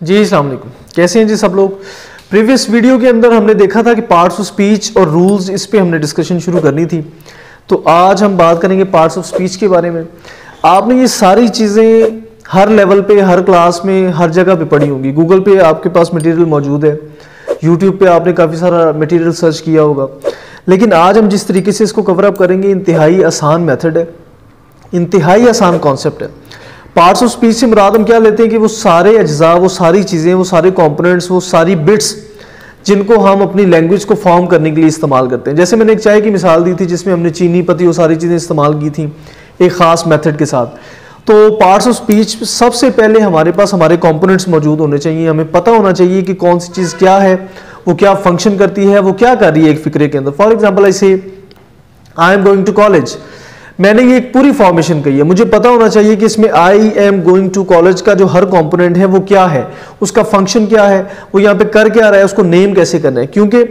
जी अस्सलाम वालेकुम, कैसे हैं जी सब लोग। प्रीवियस वीडियो के अंदर हमने देखा था कि पार्ट्स ऑफ स्पीच और रूल्स, इस पे हमने डिस्कशन शुरू करनी थी। तो आज हम बात करेंगे पार्ट्स ऑफ स्पीच के बारे में। आपने ये सारी चीज़ें हर लेवल पे, हर क्लास में, हर जगह पे पढ़ी होंगी। गूगल पे आपके पास मटेरियल मौजूद है, यूट्यूब पे आपने काफ़ी सारा मटेरियल सर्च किया होगा। लेकिन आज हम जिस तरीके से इसको कवर अप करेंगे, इंतहाई आसान मेथड है, इंतहाई आसान कॉन्सेप्ट है। पार्ट्स ऑफ स्पीच से मुराद हम क्या लेते हैं कि वो सारे अज्जा, वो सारी चीज़ें, वो सारे कंपोनेंट्स, वो सारी बिट्स जिनको हम अपनी लैंग्वेज को फॉर्म करने के लिए इस्तेमाल करते हैं। जैसे मैंने एक चाय की मिसाल दी थी जिसमें हमने चीनी, पत्ती, वो सारी चीज़ें इस्तेमाल की थी एक ख़ास मेथड के साथ। तो पार्ट्स ऑफ स्पीच सबसे पहले हमारे पास हमारे कंपोनेंट्स मौजूद होने चाहिए। हमें पता होना चाहिए कि कौन सी चीज़ क्या है, वो क्या फंक्शन करती है, वो क्या कर रही है एक फिक्रे के अंदर। फॉर एग्जाम्पल ऐसे I am going to college, मैंने ये एक पूरी फॉर्मेशन कही है। मुझे पता होना चाहिए कि इसमें I am going to college का जो हर कंपोनेंट है वो क्या है, उसका फंक्शन क्या है, वो यहाँ पे कर क्या रहा है, उसको नेम कैसे करना है। क्योंकि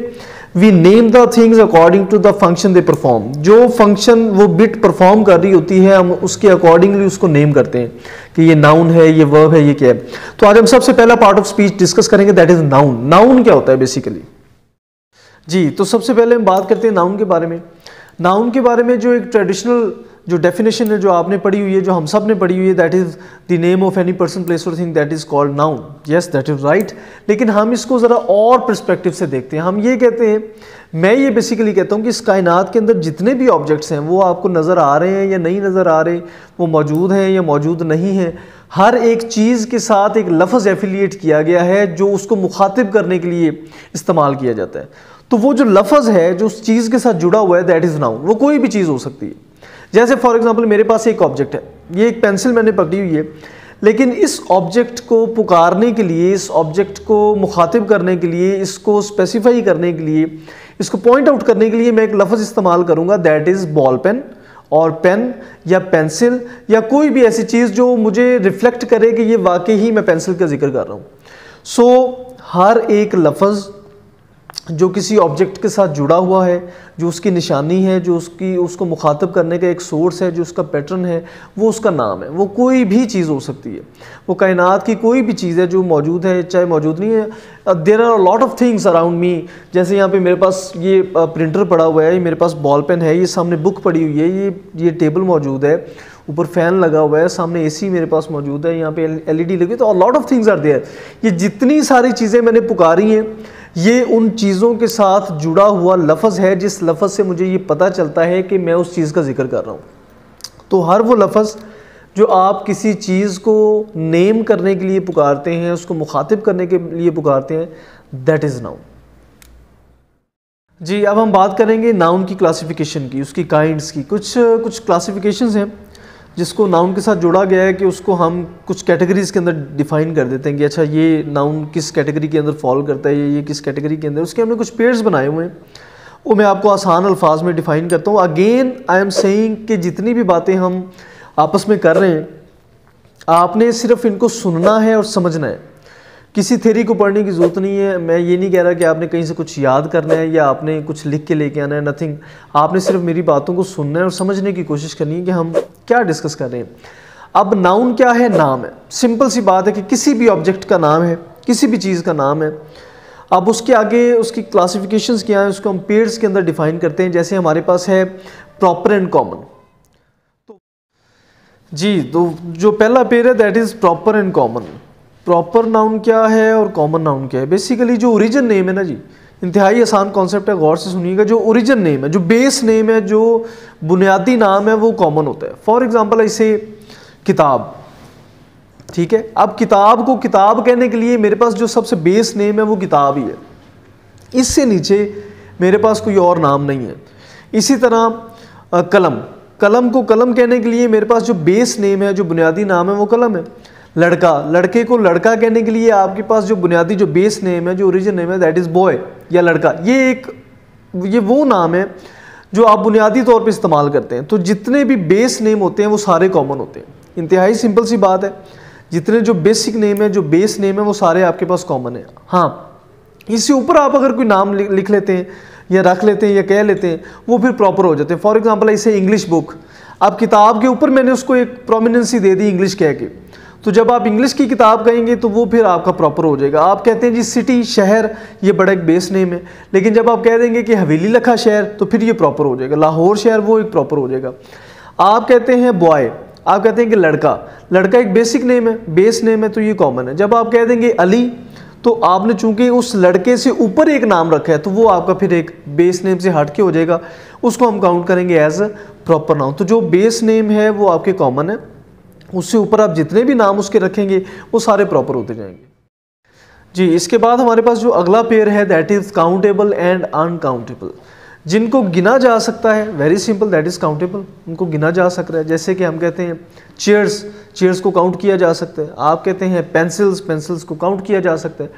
we name the things according to the function they perform. जो फंक्शन वो बिट परफॉर्म कर रही होती है, हम उसके अकॉर्डिंगली उसको नेम करते हैं कि ये नाउन है, ये वर्ब है, ये क्या है। तो आज हम सबसे पहला पार्ट ऑफ स्पीच डिस्कस करेंगे, दैट इज नाउन। नाउन क्या होता है बेसिकली जी। तो सबसे पहले हम बात करते हैं नाउन के बारे में। नाउन के बारे में जो एक ट्रेडिशनल जो डेफिनेशन है, जो आपने पढ़ी हुई है, जो हम सब ने पढ़ी हुई है, that is the name of any person, place और thing, that is called noun. Yes, that is right. लेकिन हम इसको ज़रा और पर्सपेक्टिव से देखते हैं। हम ये कहते हैं, मैं ये बेसिकली कहता हूँ कि इस कायनात के अंदर जितने भी ऑब्जेक्ट्स हैं वो आपको नज़र आ रहे हैं या नहीं नज़र आ रहे, वो मौजूद हैं या मौजूद नहीं हैं, हर एक चीज़ के साथ एक लफ्ज़ एफिलिएट किया गया है जो उसको मुखातिब करने के लिए इस्तेमाल किया जाता है। तो वो जो लफ्ज़ है जो उस चीज़ के साथ जुड़ा हुआ है, दैट इज़ नाउन। वो कोई भी चीज़ हो सकती है। जैसे फॉर एग्जांपल मेरे पास एक ऑब्जेक्ट है, ये एक पेंसिल मैंने पकड़ी हुई है, लेकिन इस ऑब्जेक्ट को पुकारने के लिए, इस ऑब्जेक्ट को मुखातिब करने के लिए, इसको स्पेसिफाई करने के लिए, इसको पॉइंट आउट करने के लिए मैं एक लफ्ज़ इस्तेमाल करूँगा, दैट इज़ बॉल पेन और पेन या पेंसिल या कोई भी ऐसी चीज़ जो मुझे रिफ्लेक्ट करे कि ये वाकई ही मैं पेंसिल का जिक्र कर रहा हूँ। सो हर एक लफ्ज़ जो किसी ऑब्जेक्ट के साथ जुड़ा हुआ है, जो उसकी निशानी है, जो उसको मुखातब करने का एक सोर्स है, जो उसका पैटर्न है, वो उसका नाम है। वो कोई भी चीज़ हो सकती है, वो कायनात की कोई भी चीज़ है जो मौजूद है, चाहे मौजूद नहीं है। There are lot of things around me. जैसे यहाँ पे मेरे पास ये प्रिंटर पड़ा हुआ है, ये मेरे पास बॉल पेन है, ये सामने बुक पड़ी हुई है, ये टेबल मौजूद है, ऊपर फैन लगा हुआ है, सामने एसी मेरे पास मौजूद है, यहाँ पे एलईडी लगी। तो lot of things are there. ये जितनी सारी चीज़ें मैंने पुकारी हैं, ये उन चीज़ों के साथ जुड़ा हुआ लफ्ज़ है जिस लफ्ज़ से मुझे ये पता चलता है कि मैं उस चीज़ का जिक्र कर रहा हूँ। तो हर वो लफ्ज़ जो आप किसी चीज़ को नेम करने के लिए पुकारते हैं, उसको मुखातिब करने के लिए पुकारते हैं, दैट इज़ नाउन जी। अब हम बात करेंगे नाउन की क्लासिफिकेशन की, उसकी काइंड्स की। कुछ क्लासिफिकेशंस हैं जिसको नाउन के साथ जोड़ा गया है कि उसको हम कुछ कैटेगरीज के अंदर डिफाइन कर देते हैं कि अच्छा ये नाउन किस कैटेगरी के अंदर फॉल करता है, ये किस कैटेगरी के अंदर। उसके हमने कुछ पेयर्स बनाए हुए हैं, वो मैं आपको आसान अल्फाज में डिफ़ाइन करता हूँ। अगेन आई एम सेइंग कि जितनी भी बातें हम आपस में कर रहे हैं, आपने सिर्फ इनको सुनना है और समझना है। किसी थ्योरी को पढ़ने की ज़रूरत नहीं है। मैं ये नहीं कह रहा कि आपने कहीं से कुछ याद करना है या आपने कुछ लिख के लेके आना है, नथिंग। आपने सिर्फ मेरी बातों को सुनना है और समझने की कोशिश करनी है कि हम क्या डिस्कस कर रहे हैं। अब नाउन क्या है? नाम है। सिंपल सी बात है कि किसी भी ऑब्जेक्ट का नाम है, किसी भी चीज़ का नाम है। अब उसके आगे उसकी क्लासिफिकेशंस क्या है, उसको हम पेयर्स के अंदर डिफाइन करते हैं। जैसे हमारे पास है प्रॉपर एंड कॉमन। तो जी, तो जो पहला पेयर है that is proper and common. Proper noun क्या है और कॉमन नाउन क्या है? बेसिकली जो ओरिजिन नेम है ना जी, इंतहाई आसान कॉन्सेप्ट है, गौर से सुनिएगा। जो ओरिजिन नेम है, जो बेस नेम है, जो बुनियादी नाम है, वो कॉमन होता है। फॉर एग्जांपल ऐसे किताब, ठीक है। अब किताब को किताब कहने के लिए मेरे पास जो सबसे बेस नेम है वो किताब ही है, इससे नीचे मेरे पास कोई और नाम नहीं है। इसी तरह कलम, कलम को कलम कहने के लिए मेरे पास जो बेस नेम है, जो बुनियादी नाम है, वो कलम है। लड़का, लड़के को लड़का कहने के लिए आपके पास जो बुनियादी जो बेस नेम है, जो ओरिजिन नेम है, दैट इज़ बॉय या लड़का। ये वो नाम है जो आप बुनियादी तौर पे इस्तेमाल करते हैं। तो जितने भी बेस नेम होते हैं वो सारे कॉमन होते हैं। इंतहाई सिंपल सी बात है, जितने जो बेसिक नेम है, जो बेस नेम है, वो सारे आपके पास कॉमन है। हाँ, इससे ऊपर आप अगर कोई नाम लिख लेते हैं या रख लेते हैं या कह लेते हैं, वो फिर प्रॉपर हो जाते हैं। फॉर एग्जाम्पल ऐसे इंग्लिश बुक, अब किताब के ऊपर मैंने उसको एक प्रोमिनेंसी दे दी इंग्लिश कह के, तो जब आप इंग्लिश की किताब कहेंगे तो वो फिर आपका प्रॉपर हो जाएगा। आप कहते हैं जी सिटी, शहर, ये बड़ा एक बेस नेम है, लेकिन जब आप कह देंगे कि हवेली लखा शहर तो फिर ये प्रॉपर हो जाएगा। लाहौर शहर वो एक प्रॉपर हो जाएगा। आप कहते हैं बॉय, आप कहते हैं कि लड़का, लड़का एक बेसिक नेम है, बेस नेम है, तो ये कॉमन है। जब आप कह देंगे अली तो आपने चूंकि उस लड़के से ऊपर एक नाम रखा है तो वो आपका फिर एक बेस नेम से हट के हो जाएगा, उसको हम काउंट करेंगे एज अ प्रॉपर नाउन। तो जो बेस नेम है वो आपके कॉमन है, उससे ऊपर आप जितने भी नाम उसके रखेंगे वो सारे प्रॉपर होते जाएंगे। जी, इसके बाद हमारे पास जो अगला पेयर है that is countable and uncountable. जिनको गिना जा सकता है, very simple, that is countable, उनको गिना जा सकता है। जैसे कि हम कहते हैं चेयर्स, चेयर्स को काउंट किया जा सकता है। आप कहते हैं पेंसिल्स, पेंसिल्स को काउंट किया जा सकता है।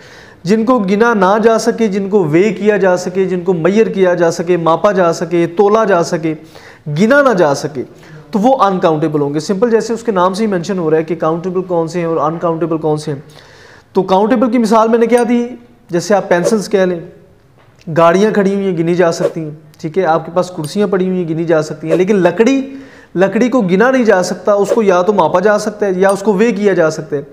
जिनको गिना ना जा सके, जिनको वे किया जा सके, जिनको मैयर किया जा सके, मापा जा सके, तोला जा सके, गिना ना जा सके, तो वो अनकाउंटेबल होंगे। सिंपल, जैसे उसके नाम से ही मेंशन हो रहा है कि काउंटेबल कौन से हैं और अनकाउंटेबल कौन से हैं। तो काउंटेबल की मिसाल मैंने क्या दी, जैसे आप पेंसिल्स कह लें, गाड़ियाँ खड़ी हुई हैं गिनी जा सकती हैं, ठीक है, आपके पास कुर्सियाँ पड़ी हुई हैं गिनी जा सकती हैं। लेकिन लकड़ी को गिना नहीं जा सकता, उसको या तो मापा जा सकता है या उसको वे किया जा सकता है।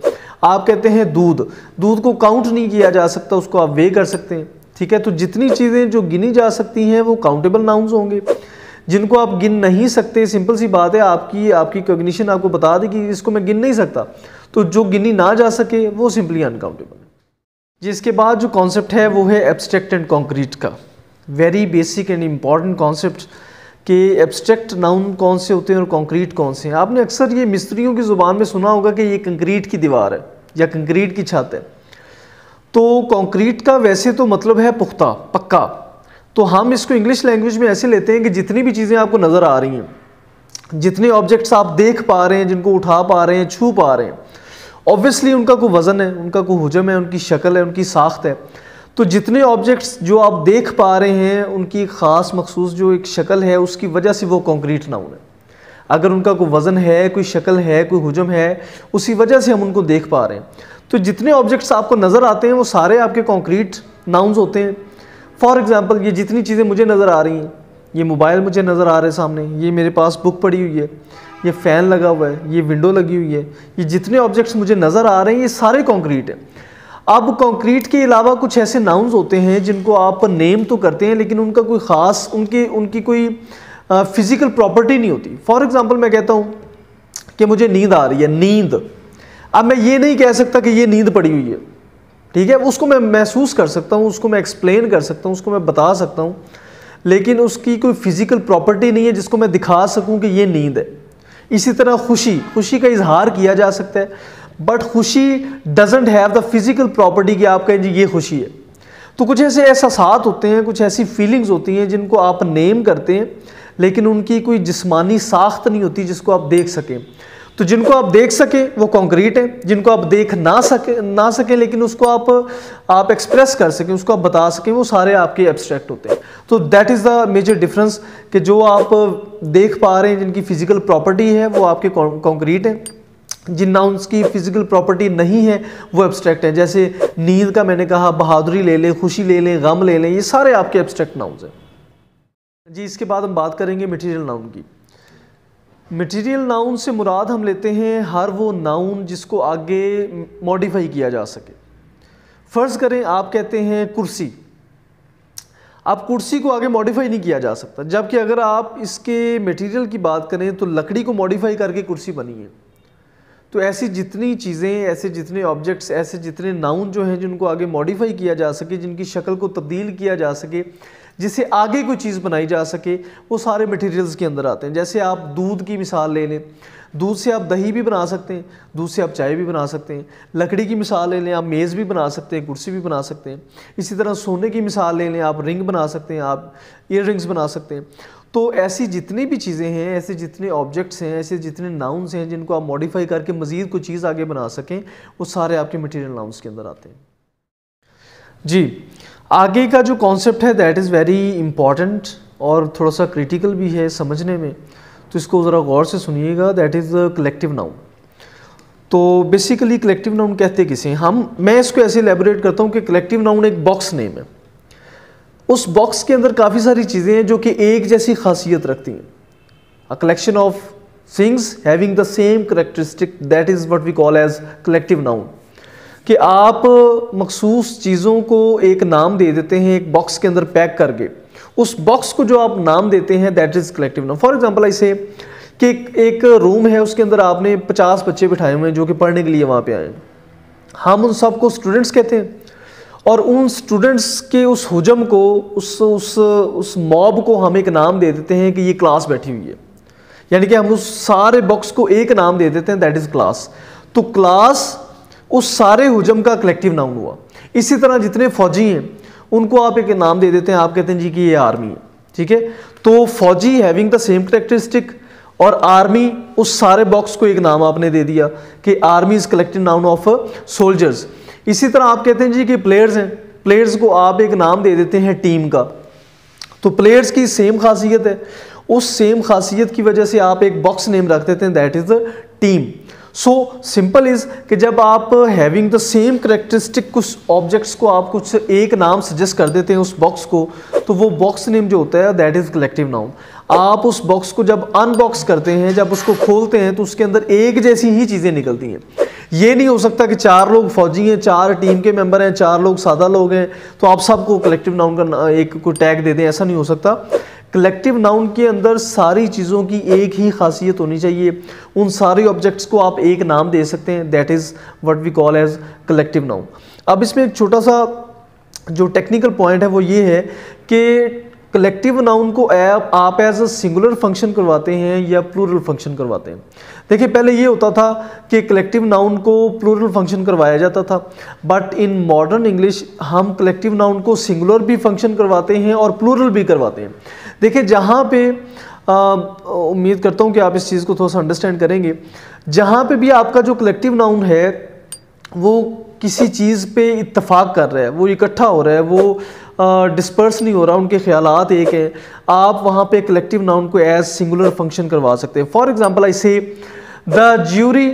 आप कहते हैं दूध को काउंट नहीं किया जा सकता, उसको आप वे कर सकते हैं, ठीक है। तो जितनी चीज़ें जो गिनी जा सकती हैं वो काउंटेबल नाउन्स होंगे। जिनको आप गिन नहीं सकते, सिंपल सी बात है, आपकी कॉग्निशन आपको बता दे कि इसको मैं गिन नहीं सकता, तो जो गिनी ना जा सके वो सिंपली अनकाउंटेबल है। जिसके बाद जो कॉन्सेप्ट है वो है एब्स्ट्रैक्ट एंड कॉन्क्रीट का। Very basic and important concept कि एब्स्ट्रैक्ट नाउन कौन से होते हैं और कॉन्क्रीट कौन से हैं। आपने अक्सर ये मिस्त्रियों की ज़ुबान में सुना होगा कि ये कंक्रीट की दीवार है या कंक्रीट की छत है। तो कॉन्क्रीट का वैसे तो मतलब है पुख्ता, पक्का। तो हम इसको इंग्लिश लैंग्वेज में ऐसे लेते हैं कि जितनी भी चीज़ें आपको नज़र आ रही हैं, जितने ऑब्जेक्ट्स आप देख पा रहे हैं, जिनको उठा पा रहे हैं, छू पा रहे हैं, ऑब्वियसली उनका कोई वज़न है, उनका कोई हुजम है, उनकी शक्ल है, उनकी साख्त है। तो जितने ऑब्जेक्ट्स जो आप देख पा रहे हैं उनकी ख़ास मखसूस जो एक शक्ल है, उसकी वजह से वो कॉन्क्रीट नाउन है। अगर उनका कोई वज़न है, कोई शक्ल है, कोई हुजम है, उसी वजह से हम उनको देख पा रहे हैं। तो जितने ऑब्जेक्ट्स आपको नज़र आते हैं वो सारे आपके कॉन्क्रीट नाउन्स होते हैं। फॉर एग्ज़ाम्पल, ये जितनी चीज़ें मुझे नज़र आ रही हैं, ये मोबाइल मुझे नज़र आ रहे हैं सामने, ये मेरे पास बुक पड़ी हुई है, ये फ़ैन लगा हुआ है, ये विंडो लगी हुई है, ये जितने ऑब्जेक्ट्स मुझे नज़र आ रहे हैं ये सारे कॉन्क्रीट हैं। अब कॉन्क्रीट के अलावा कुछ ऐसे नाउन्स होते हैं जिनको आप नेम तो करते हैं लेकिन उनका कोई ख़ास उनकी कोई फिज़िकल प्रॉपर्टी नहीं होती। फॉर एग्ज़ाम्पल, मैं कहता हूँ कि मुझे नींद आ रही है, नींद। अब मैं ये नहीं कह सकता कि ये नींद पड़ी हुई है, ठीक है, उसको मैं महसूस कर सकता हूँ, उसको मैं एक्सप्लेन कर सकता हूँ, उसको मैं बता सकता हूँ, लेकिन उसकी कोई फिज़िकल प्रॉपर्टी नहीं है जिसको मैं दिखा सकूँ कि ये नींद है। इसी तरह खुशी का इजहार किया जा सकता है, बट खुशी doesn't have the physical property कि आप कहें जी ये खुशी है। तो कुछ ऐसे एहसासात होते हैं, कुछ ऐसी फीलिंग्स होती हैं जिनको आप नेम करते हैं लेकिन उनकी कोई जिस्मानी साख्त नहीं होती जिसको आप देख सकें। तो जिनको आप देख सकें वो कॉन्क्रीट है, जिनको आप देख ना सकें लेकिन उसको आप एक्सप्रेस कर सकें, उसको आप बता सकें, वो सारे आपके एब्स्ट्रैक्ट होते हैं। तो that is the major difference कि जो आप देख पा रहे हैं जिनकी फ़िज़िकल प्रॉपर्टी है वो आपके कॉन्क्रीट हैं, जिन नाउन्स की फ़िज़िकल प्रॉपर्टी नहीं है वो एब्स्ट्रैक्ट है। जैसे नींद का मैंने कहा, बहादुरी ले लें, खुशी ले लें, गम ले लें, ये सारे आपके एब्स्ट्रैक्ट नाउन्स हैं। जी, इसके बाद हम बात करेंगे मटीरियल नाउन की। मटीरियल नाउन से मुराद हम लेते हैं हर वो नाउन जिसको आगे मॉडिफाई किया जा सके। फ़र्ज़ करें आप कहते हैं कुर्सी, आप कुर्सी को आगे मॉडिफाई नहीं किया जा सकता, जबकि अगर आप इसके मटेरियल की बात करें तो लकड़ी को मॉडिफाई करके कुर्सी बनी है। तो ऐसी जितनी चीज़ें, ऐसे जितने ऑब्जेक्ट्स, ऐसे जितने नाउन जो हैं जिनको आगे मॉडिफाई किया जा सके, जिनकी शक्ल को तब्दील किया जा सके, जिससे आगे कोई चीज़ बनाई जा सके, वो सारे मटेरियल्स के अंदर आते हैं। जैसे आप दूध की मिसाल ले लें, दूध से आप दही भी बना सकते हैं, दूध से आप चाय भी बना सकते हैं। लकड़ी की मिसाल ले लें, आप मेज़ भी बना सकते हैं, कुर्सी भी बना सकते हैं। इसी तरह सोने की मिसाल ले लें, आप रिंग बना सकते हैं, आप ईयर रिंग्स बना सकते हैं। तो ऐसी जितनी भी चीज़ें हैं, ऐसे जितने ऑब्जेक्ट्स हैं, ऐसे जितने नाउन्स हैं जिनको आप मॉडिफाई करके मज़ीद कोई चीज़ आगे बना सकें, वो सारे आपके मटीरियल नाउन्स के अंदर आते हैं। जी, आगे का जो कॉन्सेप्ट है दैट इज़ वेरी इम्पॉर्टेंट और थोड़ा सा क्रिटिकल भी है समझने में, तो इसको ज़रा गौर से सुनिएगा। That is collective noun. तो बेसिकली कलेक्टिव नाउन कहते किसे मैं इसको ऐसे एलैबोरेट करता हूँ कि कलेक्टिव नाउन एक बॉक्स नेम है। उस बॉक्स के अंदर काफ़ी सारी चीज़ें हैं जो कि एक जैसी खासियत रखती हैं। A collection of things having the same characteristic, that is what we call as collective noun. कि आप मखसूस चीज़ों को एक नाम दे देते हैं एक बॉक्स के अंदर पैक करके, उस बॉक्स को जो आप नाम देते हैं that is collective noun. For example ऐसे कि एक रूम है, उसके अंदर आपने 50 बच्चे बिठाए हुए हैं जो कि पढ़ने के लिए वहाँ पे आए हैं। हम उन सबको स्टूडेंट्स कहते हैं और उन स्टूडेंट्स के उस हुजम को, उस मॉब को हम एक नाम दे देते हैं कि ये क्लास बैठी हुई है, यानी कि हम उस सारे बॉक्स को एक नाम दे देते हैं दैट इज क्लास। तो क्लास उस सारे हुजम का कलेक्टिव नाउन हुआ। इसी तरह जितने फौजी हैं उनको आप एक नाम दे देते हैं, आप कहते हैं जी कि ये आर्मी है, ठीक है। तो फौजी हैविंग द सेम करेक्टरिस्टिक और आर्मी, उस सारे बॉक्स को एक नाम आपने दे दिया कि army is collective noun of soldiers. इसी तरह आप कहते हैं जी कि प्लेयर्स हैं, प्लेयर्स को आप एक नाम दे देते हैं टीम का। तो प्लेयर्स की सेम खासियत है, उस सेम खासियत की वजह से आप एक बॉक्स नेम रख देते हैं that is the team. So simple is कि जब आप हैविंग द सेम करेक्टरिस्टिक कुछ ऑब्जेक्ट्स को आप कुछ एक नाम सजेस्ट कर देते हैं उस बॉक्स को, तो वो बॉक्स नेम जो होता है दैट इज कलेक्टिव नाउन। आप उस बॉक्स को जब अनबॉक्स करते हैं, जब उसको खोलते हैं, तो उसके अंदर एक जैसी ही चीज़ें निकलती हैं। ये नहीं हो सकता कि 4 लोग फौजी हैं, 4 टीम के मेंबर हैं, 4 लोग सादा लोग हैं, तो आप सबको कलेक्टिव नाउन का एक को टैग दे दें, ऐसा नहीं हो सकता। कलेक्टिव नाउन के अंदर सारी चीज़ों की एक ही खासियत होनी चाहिए, उन सारे ऑब्जेक्ट्स को आप एक नाम दे सकते हैं, that is what we call as collective noun. अब इसमें एक छोटा सा जो टेक्निकल पॉइंट है वो ये है कि कलेक्टिव नाउन को आप एज अ सिंगुलर फंक्शन करवाते हैं या प्लूरल फंक्शन करवाते हैं। देखिए पहले ये होता था कि कलेक्टिव नाउन को प्लूरल फंक्शन करवाया जाता था, बट इन मॉडर्न इंग्लिश हम कलेक्टिव नाउन को सिंगुलर भी फंक्शन करवाते हैं और प्लूरल भी करवाते हैं। देखिए जहाँ पे उम्मीद करता हूँ कि आप इस चीज़ को थोड़ा सा अंडरस्टैंड करेंगे, जहाँ पे भी आपका जो कलेक्टिव नाउन है वो किसी चीज़ पे इत्तफाक कर रहा है, वो इकट्ठा हो रहा है, वो डिस्पर्स नहीं हो रहा, उनके ख्यालात एक हैं, आप वहाँ पे कलेक्टिव नाउन को एज सिंगुलर फंक्शन करवा सकते हैं। फॉर एग्जांपल आई से the jury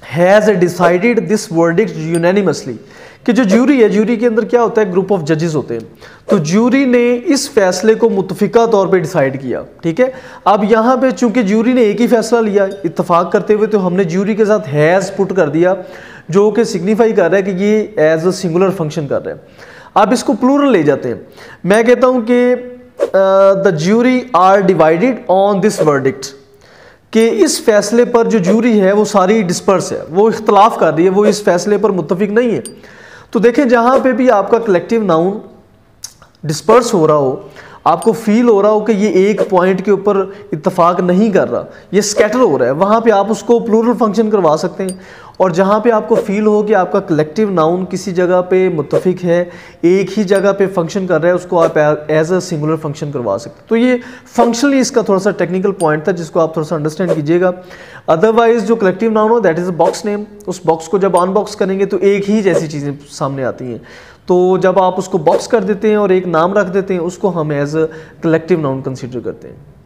has decided this verdict unanimously, कि जो ज्यूरी है, ज्यूरी के अंदर क्या होता है, ग्रुप ऑफ जजेस होते हैं, तो ज्यूरी ने इस फैसले को मुत्तफिका तौर पे डिसाइड किया, ठीक है। अब यहाँ पे चूंकि ज्यूरी ने एक ही फैसला लिया इत्तफाक करते हुए, तो हमने ज्यूरी के साथ हैज़ पुट कर दिया जो कि सिग्निफाई कर रहा है कि ये एज अ सिंगुलर फंक्शन कर रहा है। आप इसको प्लूरल ले जाते हैं, मैं कहता हूँ कि the jury are divided on this verdict, कि इस फैसले पर जो ज्यूरी है वो सारी डिस्पर्स है, वो इख्तलाफ कर रही है, वो इस फैसले पर मुत्तफिक नहीं है। तो देखें जहाँ पे भी आपका कलेक्टिव नाउन डिस्पर्स हो रहा हो, आपको फील हो रहा हो कि ये एक पॉइंट के ऊपर इत्तफाक नहीं कर रहा, ये स्कैटर हो रहा है, वहाँ पे आप उसको प्लूरल फंक्शन करवा सकते हैं। और जहाँ पे आपको फील हो कि आपका कलेक्टिव नाउन किसी जगह पे मुत्तफिक है, एक ही जगह पे फंक्शन कर रहा है, उसको आप एज अ सिंगुलर फंक्शन करवा सकते हैं। तो ये फंक्शनली इसका थोड़ा सा टेक्निकल पॉइंट था जिसको आप थोड़ा सा अंडरस्टैंड कीजिएगा। अदरवाइज जो कलेक्टिव नाउन हो that is a box name, उस बॉक्स को जब अनबॉक्स करेंगे तो एक ही जैसी चीज़ें सामने आती हैं, तो जब आप उसको बॉक्स कर देते हैं और एक नाम रख देते हैं, उसको हम as a collective noun consider करते हैं।